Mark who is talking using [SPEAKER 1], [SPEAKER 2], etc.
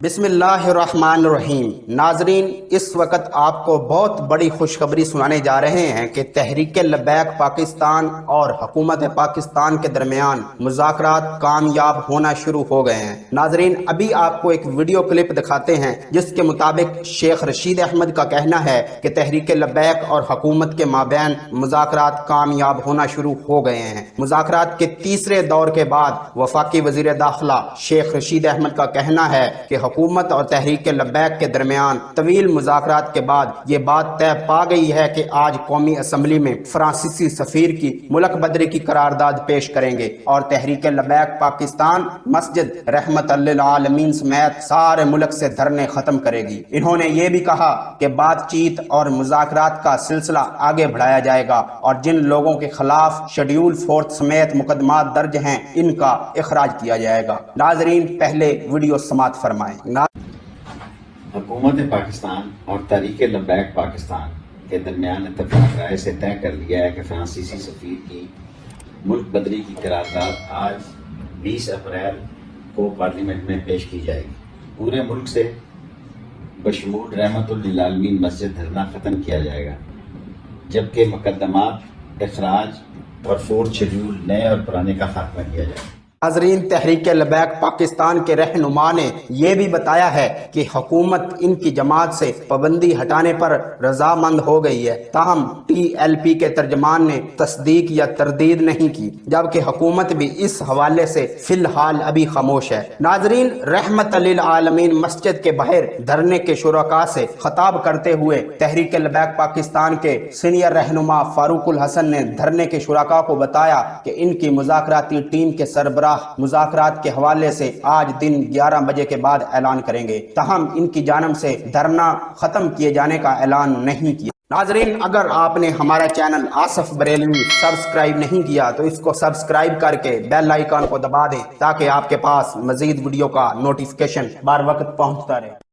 [SPEAKER 1] बिस्मिल्लाहिर्रहमानिर्रहीम। नाजरीन, इस वक्त आपको बहुत बड़ी खुशखबरी सुनाने जा रहे हैं कि तहरीक लबैक पाकिस्तान और हुकूमत पाकिस्तान के दरमियान मुज़ाकरात कामयाब होना शुरू हो गए हैं। नाजरीन, अभी आपको एक वीडियो क्लिप दिखाते हैं जिसके मुताबिक शेख रशीद अहमद का कहना है कि तहरीक लबैक और हुकूमत के माबैन मुज़ाकरात कामयाब होना शुरू हो गए हैं। मुज़ाकरात के तीसरे दौर के बाद वफाकी वज़ीर दाखिला शेख रशीद अहमद का कहना है कि हुकूमत और तहरीक लबैक के दरमियान तवील मुज़ाकरात के बाद ये बात तय पा गई है कि आज कौमी असम्बली में फ्रांसीसी सफीर की मुल्क बदरी की करारदाद पेश करेंगे और तहरीक लबैक पाकिस्तान मस्जिद रहमत लिल आलमीन समेत सारे मुल्क से धरने खत्म करेगी। इन्होंने ये भी कहा कि बातचीत और मुज़ाकरात का सिलसिला आगे बढ़ाया जाएगा और जिन लोगों के खिलाफ शेड्यूल 4 समेत मुकदमात दर्ज हैं इनका इखराज किया जाएगा। नाजरीन, पहले वीडियो समाप्त फरमाएं।
[SPEAKER 2] हुकूमत पाकिस्तान और तहरीक लबैक पाकिस्तान के दरमियान इत्तेफाक राय से तय कर लिया है कि फ्रांसीसी सफीर की मुल्क बदरी की करारदाद आज 20 अप्रैल को पार्लियामेंट में पेश की जाएगी। पूरे मुल्क से बशमूल रहमतुल लिल आलमीन मस्जिद धरना ख़त्म किया जाएगा, जबकि मुकदमात इखराज और 4 शेड्यूल नए और पुराने का खात्मा किया जाएगा।
[SPEAKER 1] नाज़रीन, तहरीक लबैक पाकिस्तान के रहनुमा ने यह भी बताया है कि हुकूमत इनकी जमात से पाबंदी हटाने पर रजामंद हो गई है, ताहम TLP के तर्जमान ने तस्दीक या तरदीद नहीं की, जबकि हुकूमत भी इस हवाले से फिलहाल अभी खामोश है। नाज़रीन, रहमत लिल आलमीन मस्जिद के बाहर धरने के शुरका से खिताब करते हुए तहरीक लबैक पाकिस्तान के सीनियर रहनुमा फारूकुल हसन ने धरने के शुरका को बताया कि इनकी मुज़ाकराती टीम के सरबराह मुज़ाकरात के हवाले से आज दिन 11 बजे के बाद ऐलान करेंगे, ताहम इनकी जानब से धरना खत्म किए जाने का ऐलान नहीं किया। नाजरीन, अगर आपने हमारा चैनल आसिफ बरेलवी सब्सक्राइब नहीं किया तो इसको सब्सक्राइब करके बेल आइकन को दबा दें ताकि आपके पास मजीद वीडियो का नोटिफिकेशन बार वक्त पहुंचता रहे।